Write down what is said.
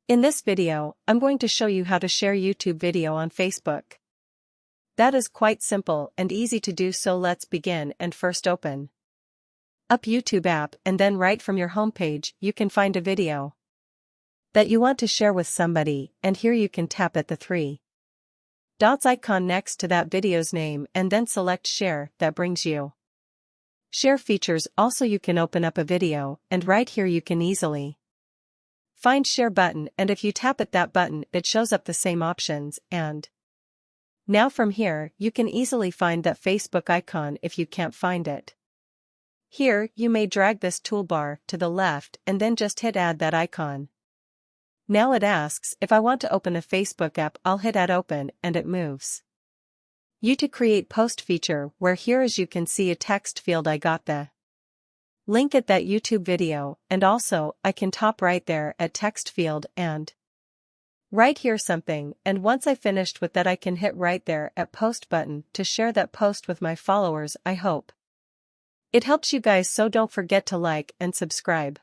In this video, I'm going to show you how to share YouTube video on Facebook. That is quite simple and easy to do, so let's begin. And first open up YouTube app, and then right from your homepage you can find a video that you want to share with somebody, and here you can tap at the three dots icon next to that video's name and then select share. That brings you share features. Also, you can open up a video, and right here you can easily find share button, and if you tap at that button it shows up the same options. And now from here you can easily find that Facebook icon if you can't find it. Here you may drag this toolbar to the left and then just hit add that icon. Now it asks if I want to open a Facebook app. I'll hit add open, and it moves you to create post feature, where here as you can see a text field. I got the link at that YouTube video, and also I can top right there at text field and write here something, and once I finished with that I can hit right there at post button to share that post with my followers. I hope it helps you guys, so don't forget to like and subscribe.